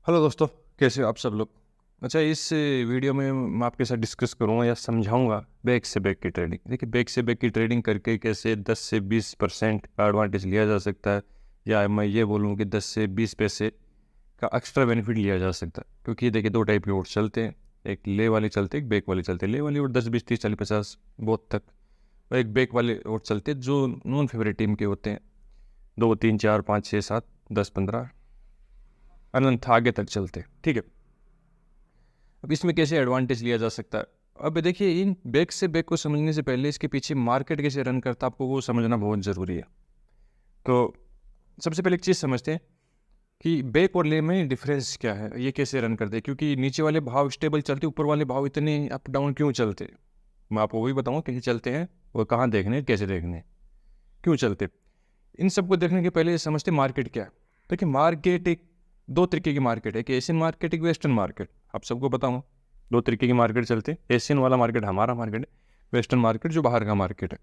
Hello दोस्तों, कैसे हो आप सब लोग। अच्छा, इस वीडियो में मैं आपके साथ डिस्कस करूँगा या समझाऊंगा बैक से बैक की ट्रेडिंग। देखिए, बैक से बैक की ट्रेडिंग करके कैसे 10 से 20% का एडवांटेज लिया जा सकता है, या मैं ये बोलूँ कि 10 से 20 पैसे का एक्स्ट्रा बेनिफिट लिया जा सकता है। क्योंकि देखिए, दो टाइप के वोट चलते हैं, एक ले वाले चलते हैं, एक बैक वाले चलते हैं। ले वाले वोट 10, 20, 30, 40, 50 बहुत तक, और एक बैक वाले वोट चलते हैं जो नॉन फेवरेट टीम के होते हैं, 2, 3, 4, 5, 6, 7, 10, 15 अनंत आगे तक चलते हैं। ठीक है, अब इसमें कैसे एडवांटेज लिया जा सकता है। अब देखिए, इन बैक से बैक को समझने से पहले इसके पीछे मार्केट कैसे रन करता है आपको वो समझना बहुत ज़रूरी है। तो सबसे पहले एक चीज़ समझते हैं कि बैक और ले में डिफरेंस क्या है, ये कैसे रन करते हैं। क्योंकि नीचे वाले भाव स्टेबल चलते, ऊपर वाले भाव इतने अप डाउन क्यों चलते, मैं आपको वही बताऊँगा कैसे चलते हैं, वो कहाँ देखने, कैसे देखने, क्यों चलते। इन सबको देखने के पहले समझते मार्केट क्या है। देखिए, मार्केट एक दो तरीके की मार्केट है, कि एशियन मार्केट, एक वेस्टर्न मार्केट। आप सबको बताऊँ, दो तरीके की मार्केट चलते हैं। एशियन वाला मार्केट हमारा मार्केट है, वेस्टर्न मार्केट जो बाहर का मार्केट है।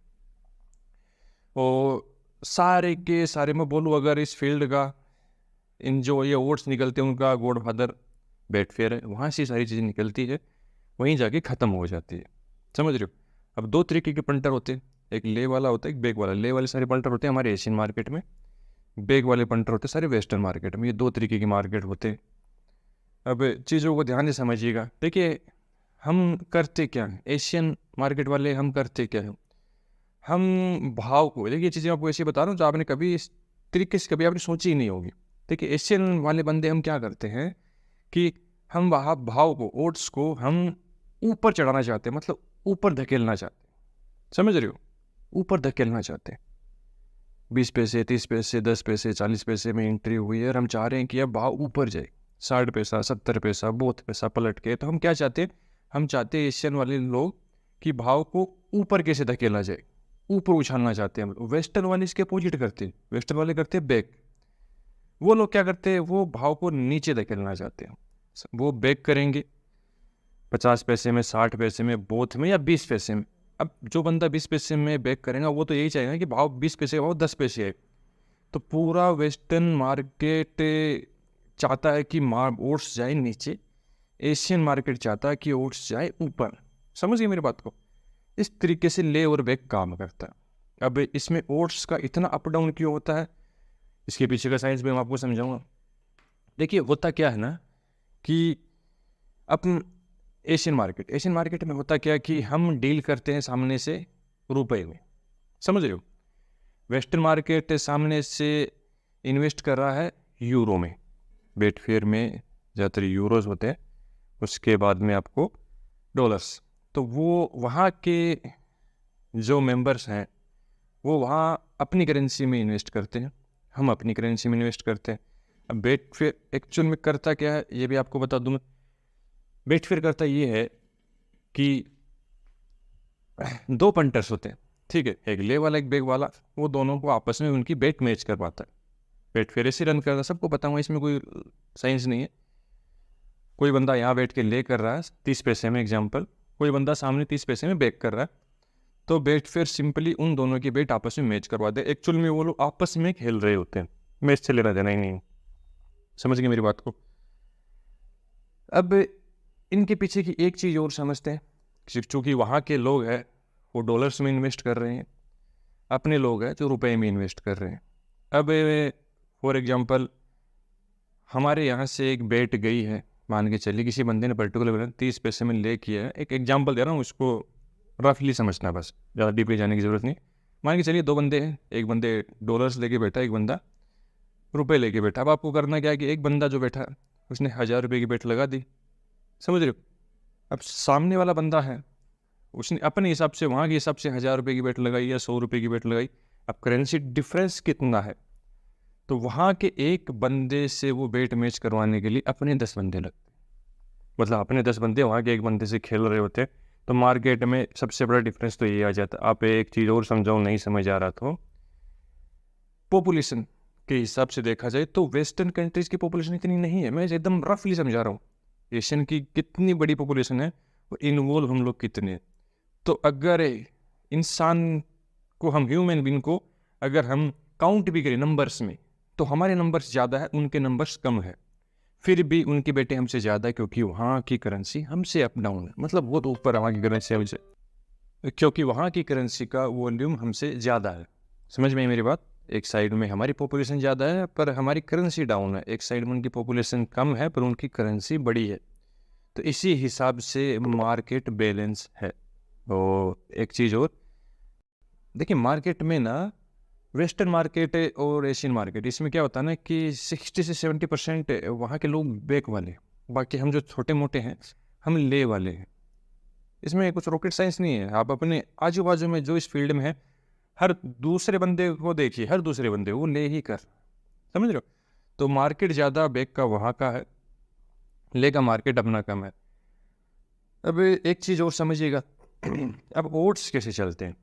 और सारे के सारे मैं बोलूँ, अगर इस फील्ड का इन जो ये ओट्स निकलते हैं उनका गॉड फादर बेटफेयर है, वहाँ से सारी चीज़ें निकलती है, वहीं जाके ख़त्म हो जाती है। समझ रहे हो। अब दो तरीके के पंटर होते हैं, एक ले वाला होता है, एक बैक वाला। ले वाले सारे पंटर होते हैं हमारे एशियन मार्केट में, बैक वाले पंटर होते हैं सारे वेस्टर्न मार्केट में। ये दो तरीके की मार्केट होते हैं। अब चीज़ों को ध्यान से समझिएगा। देखिए, हम करते क्या हैं, एशियन मार्केट वाले हम करते क्या हैं, हम भाव को, देखिए ये चीज़ें आपको ऐसे बता रहा हूँ जो आपने कभी इस तरीके से कभी आपने सोची ही नहीं होगी। देखिए, एशियन वाले बंदे हम क्या करते हैं कि हम वहाँ भाव को, ओट्स को हम ऊपर चढ़ाना चाहते हैं, मतलब ऊपर धकेलना चाहते हैं। समझ रहे हो, ऊपर धकेलना चाहते हैं। 20 पैसे, 30 पैसे, 10 पैसे, 40 पैसे में एंट्री हुई है और हम चाह रहे हैं कि अब भाव ऊपर जाए, 60 पैसा, 70 पैसा, बहुत पैसा पलट के। तो हम क्या चाहते हैं, हम चाहते हैं एशियन वाले लोग कि भाव को ऊपर कैसे धकेला जाए, ऊपर उछालना चाहते हैं हम लोग। वेस्टर्न वाले इसके अपोजिट करते हैं, वेस्टर्न वाले करते हैं बैक। वो लोग क्या करते हैं, वो भाव को नीचे धकेलना चाहते हैं। वो बैक करेंगे 50 पैसे में, 60 पैसे में, बोथ में, या 20 पैसे में। अब जो बंदा 20 पैसे में बैक करेगा वो तो यही चाहेगा कि भाव 20 पैसे का भाव 10 पैसे है। तो पूरा वेस्टर्न मार्केट चाहता है कि ओट्स जाए नीचे, एशियन मार्केट चाहता है कि ओट्स जाए ऊपर। समझ गए मेरी बात को। इस तरीके से ले और बैक काम करता है। अब इसमें ओट्स का इतना अप डाउन क्यों होता है, इसके पीछे का साइंस भी मैं आपको समझाऊंगा। देखिए, होता क्या है ना कि अपन एशियन मार्केट में होता क्या कि हम डील करते हैं सामने से रुपए में। समझ रहे हो। वेस्टर्न मार्केट सामने से इन्वेस्ट कर रहा है यूरो में, बेटफेयर में ज़्यादातर यूरोज होते हैं, उसके बाद में आपको डॉलर्स। तो वो वहाँ के जो मेंबर्स हैं वो वहाँ अपनी करेंसी में इन्वेस्ट करते हैं, हम अपनी करेंसी में इन्वेस्ट करते हैं। अब बेटफेयर एक्चुअल में करता क्या है ये भी आपको बता दूँ मैं। बेटफेयर करता ये है कि दो पंटर्स होते हैं, ठीक है, एक ले वाला, एक बैक वाला। वो दोनों को आपस में उनकी बेट मैच करवाता है। बेटफेयर ऐसे रन करता है, सबको पता हुआ, इसमें कोई साइंस नहीं है। कोई बंदा यहाँ बैठ के ले कर रहा है 30 पैसे में एग्जाम्पल, कोई बंदा सामने 30 पैसे में बैक कर रहा है, तो बेटफेयर सिंपली उन दोनों की बेट आपस में मैच करवा दे। एक्चुअल में वो लोग आपस में खेल रहे होते हैं, मैच से लेना देना ही नहीं। समझ गए मेरी बात को। अब इनके पीछे की एक चीज़ और समझते हैं, चूँकि वहाँ के लोग हैं वो डॉलर्स में इन्वेस्ट कर रहे हैं, अपने लोग हैं जो रुपए में इन्वेस्ट कर रहे हैं। अब फॉर एग्जांपल हमारे यहाँ से एक बेट गई है, मान के चलिए किसी बंदे ने पर्टिकुलर 30 पैसे में ले किया है। एक एग्जांपल दे रहा हूँ, उसको रफली समझना, बस ज़्यादा डीपली जाने की ज़रूरत नहीं। मान के चलिए दो बंदे हैं, एक बंदे डॉलर्स लेके बैठा, एक बंदा रुपए लेके बैठा। अब आपको करना क्या है कि एक बंदा जो बैठा उसने 1000 रुपये की बेट लगा दी। समझ रहे हो। अब सामने वाला बंदा है, उसने अपने हिसाब से, वहाँ के हिसाब से 1000 रुपये की बेट लगाई या 100 रुपये की बेट लगाई। अब करेंसी डिफरेंस कितना है, तो वहाँ के एक बंदे से वो बेट मैच करवाने के लिए अपने 10 बंदे लगते, मतलब अपने 10 बंदे वहाँ के एक बंदे से खेल रहे होते। तो मार्केट में सबसे बड़ा डिफरेंस तो ये आ जाता। आप एक चीज़ और समझाओ, नहीं समझ आ रहा तो, पॉपुलेशन के हिसाब से देखा जाए तो वेस्टर्न कंट्रीज़ की पॉपुलेशन इतनी नहीं है। मैं एकदम रफली समझा रहा हूँ। एशियन की कितनी बड़ी पॉपुलेशन है और इन्वॉल्व हम लोग कितने। तो अगर इंसान को, हम ह्यूमन बीइंग को अगर हम काउंट भी करें नंबर्स में, तो हमारे नंबर्स ज़्यादा है, उनके नंबर्स कम है। फिर भी उनके बेटे हमसे ज़्यादा, क्योंकि वहाँ की करेंसी हमसे अप डाउन है, मतलब बहुत ऊपर वहाँ की करेंसी हमसे, क्योंकि वहाँ की करेंसी का वॉल्यूम हमसे ज़्यादा है। समझ में आई मेरी बात? एक साइड में हमारी पॉपुलेशन ज़्यादा है पर हमारी करेंसी डाउन है, एक साइड में उनकी पॉपुलेशन कम है पर उनकी करेंसी बड़ी है। तो इसी हिसाब से मार्केट बैलेंस है। और एक चीज़ और, देखिए मार्केट में ना, वेस्टर्न मार्केट और एशियन मार्केट, इसमें क्या होता है ना कि 60 से 70% वहाँ के लोग बैक वाले, बाकी हम जो छोटे मोटे हैं हम ले वाले हैं। इसमें कुछ रॉकेट साइंस नहीं है। आप अपने आजू बाजू में जो इस फील्ड में है, हर दूसरे बंदे को देखिए, हर दूसरे बंदे वो ले ही कर, समझ रहे हो? तो मार्केट ज़्यादा बैक का वहाँ का है, ले का मार्केट अपना कम है। अब एक चीज़ और समझिएगा, अब ओट्स कैसे चलते हैं।